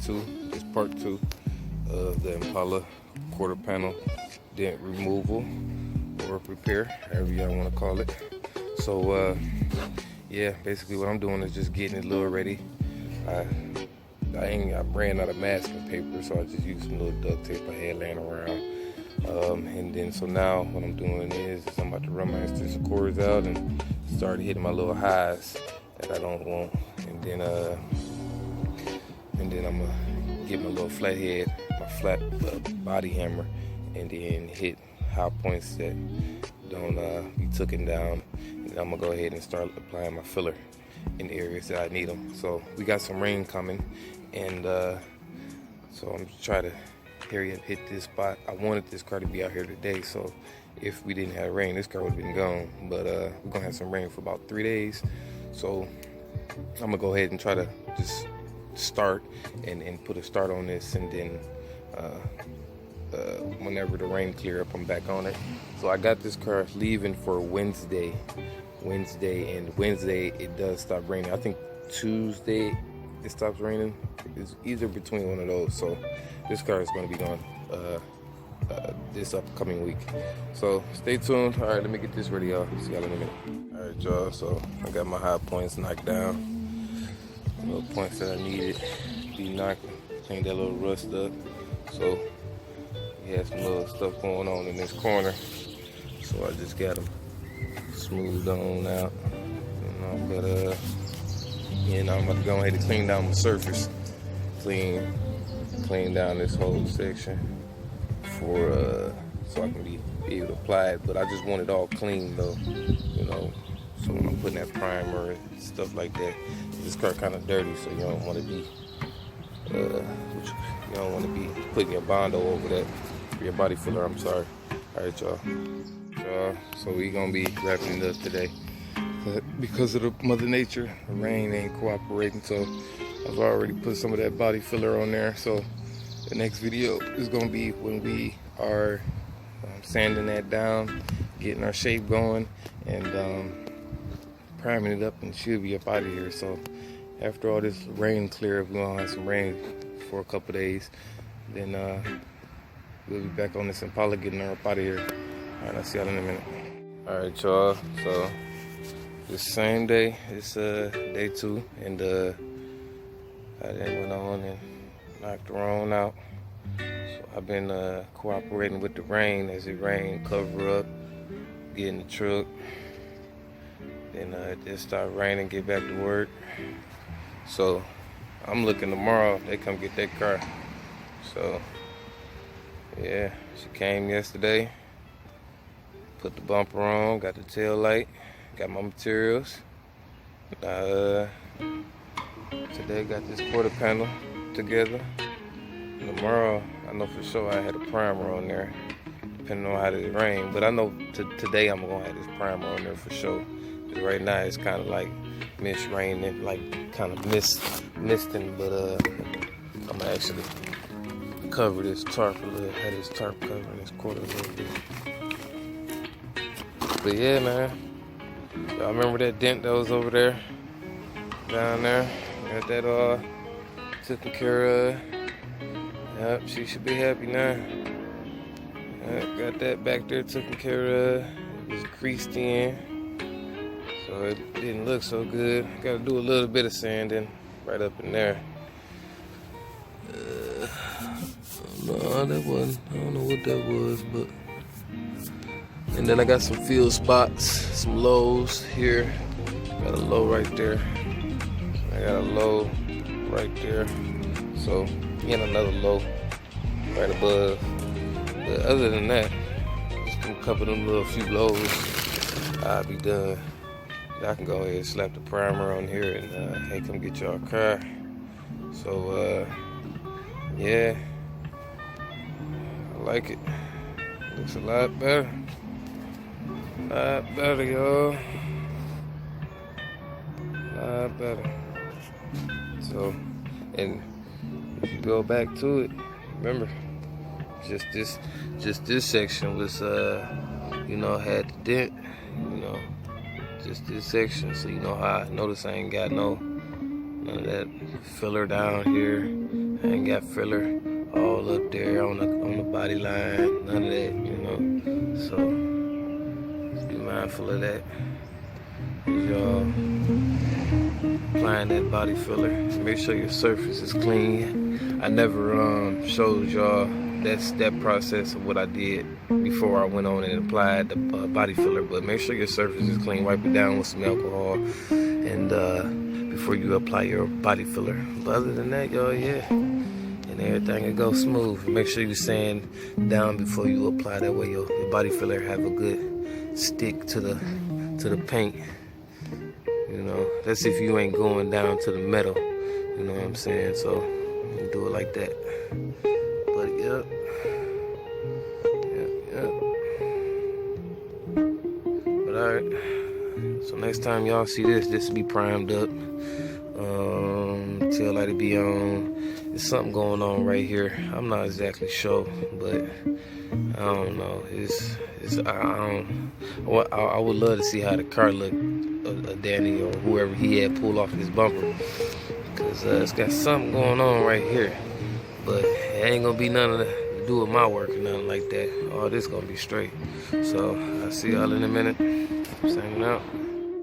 2. It's part 2 of the Impala quarter panel dent removal or repair, however y'all want to call it. So yeah, basically what I'm doing is just getting it a little ready. I ran out of masking paper, so I just used some little duct tape I had laying around. And then so now what I'm doing is I'm about to run my extension cords out and start hitting my little highs that I don't want. And then I'm gonna get my little flathead, my flat body hammer, and then hit high points that don't be taken down. And then I'm gonna go ahead and start applying my filler in the areas that I need them. So we got some rain coming, and so I'm just trying to hurry up, hit this spot. I wanted this car to be out here today, so if we didn't have rain, this car would have been gone. But we're gonna have some rain for about 3 days, so I'm gonna go ahead and try to just start and put a start on this, and then whenever the rain clear up, I'm back on it. So I got this car leaving for Wednesday, and Wednesday it does stop raining. I think Tuesday it stops raining. It's either between one of those. So this car is going to be gone this upcoming week. So stay tuned. All right, let me get this ready, y'all. See y'all in a minute. All right, y'all. So I got my high points knocked down. The little points that I needed to be knocked. Clean that little rust up. So we had some little stuff going on in this corner. So I just got them smoothed on out. But I'm about to go ahead and clean down my surface. Clean down this whole section for so I can be able to apply it. But I just want it all clean though, so when I'm putting that primer and stuff like that. This car kind of dirty, so you don't want to be putting your Bondo over that, your body filler, I'm sorry. All right, y'all. So we gonna be wrapping it up today. But because of the Mother Nature, the rain ain't cooperating, so I've already put some of that body filler on there. So the next video is gonna be when we are sanding that down, getting our shape going, and priming it up, and she'll be up out of here. So after all this rain clear, we're gonna have some rain for a couple days, then we'll be back on this Impala getting her up out of here. All right, I'll see y'all in a minute. All right, y'all. So this same day, it's day 2, and I then went on and knocked the roan out. So I've been cooperating with the rain as it rained, cover up, get in the truck. Then it just start raining, get back to work. So I'm looking tomorrow they come get that car. So yeah, she came yesterday, put the bumper on, got the tail light, got my materials. Today got this quarter panel together. And tomorrow I know for sure I had a primer on there, depending on how it rain. But I know today I'm gonna have this primer on there for sure. Right now it's kind of like mist raining, like kind of misting, but I'm gonna actually cover this tarp a little, have this tarp covering this quarter a little bit. But yeah, man, y'all remember that dent that was over there, down there? Got that all taken care of. Yep, she should be happy now. Yep, got that back there taken care of. It was creased in, so it didn't look so good. Got to do a little bit of sanding right up in there. No, that wasn't. I don't know what that was, but. And then I got some field spots, some lows here. Got a low right there. I got a low right there. So, and another low right above. But other than that, just a couple of them little few lows, I'll be done. I can go ahead and slap the primer on here and hey, come get y'all a car. So yeah, I like it. Looks a lot better. A lot better, y'all. A lot better. So, and if you go back to it, remember, just this section was had the dent, just this section. So you know how I notice I ain't got none of that filler down here. I I ain't got filler all up there on the body line, none of that, you know. So just be mindful of that as y'all applying that body filler. Make sure your surface is clean. I never showed y'all that process of what I did before I went on and applied the body filler, but make sure your surface is clean. Wipe it down with some alcohol and before you apply your body filler. But other than that, y'all, yeah, and everything will go smooth. Make sure you sand down before you apply. That way your body filler have a good stick to the paint. You know, that's if you ain't going down to the metal. You know what I'm saying? So you do it like that. But yep. But alright. So next time y'all see this will be primed up. Tail light will be on. There's something going on right here. I'm not exactly sure, but I don't know. I would love to see how the car looked, Danny or whoever he had pulled off his bumper, cause it's got something going on right here. But it ain't gonna be none of the do with my work or nothing like that. All this gonna be straight. So I'll see y'all in a minute. Signing out.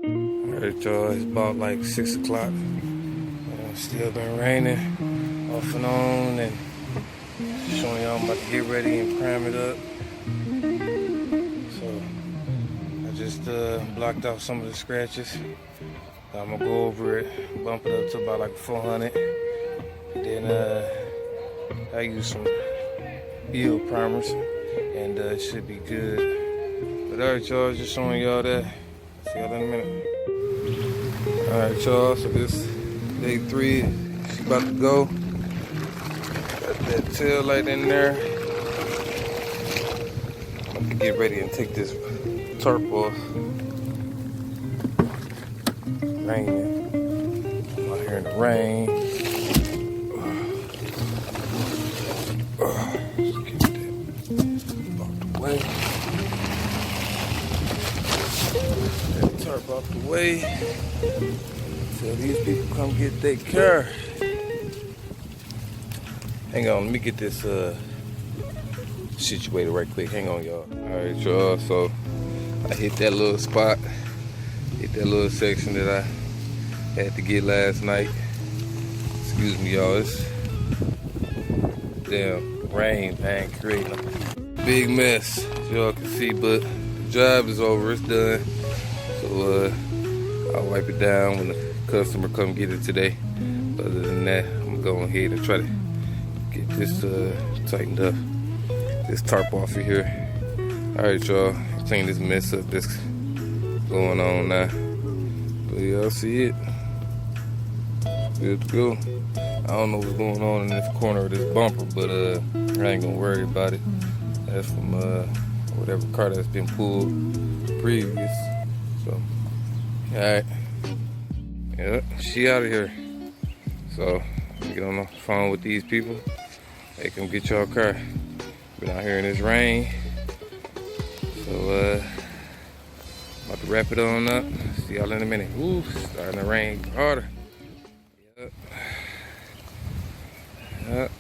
Alright, y'all. It's about like 6 o'clock. Still been raining off and on, and showing y'all I'm about to get ready and prime it up. So I just blocked out some of the scratches. I'm gonna go over it, bump it up to about like 400. Then I use some eel primers, and it should be good. But alright, y'all, just showing y'all that. See y'all in a minute. Alright, y'all, so this day 3, she's about to go. Got that tail light in there. I'm about to get ready and take this tarp off. Raining. I'm out here in the rain. Let's get that out the way. That tarp out the way. Till these people come get their car. Hang on, let me get this situated right quick. Hang on, y'all. Alright, y'all, so I hit that little spot. Hit that little section that I had to get last night. Excuse me, y'all. It's damn rain, man, creating a big mess, as y'all can see, but the job is over, it's done. So I'll wipe it down when the customer come get it today. But other than that, I'm going ahead and try to get this tightened up, this tarp off of here. Alright, y'all, clean this mess up that's going on now. But y'all see it, good to go. I don't know what's going on in this corner of this bumper, but I ain't gonna worry about it. That's from whatever car that's been pulled previous. So alright, yeah, she out of here. So get on the phone with these people. They come get your car. Been out here in this rain. So about to wrap it on up. See y'all in a minute. Ooh, starting to rain harder. Yep. Yep.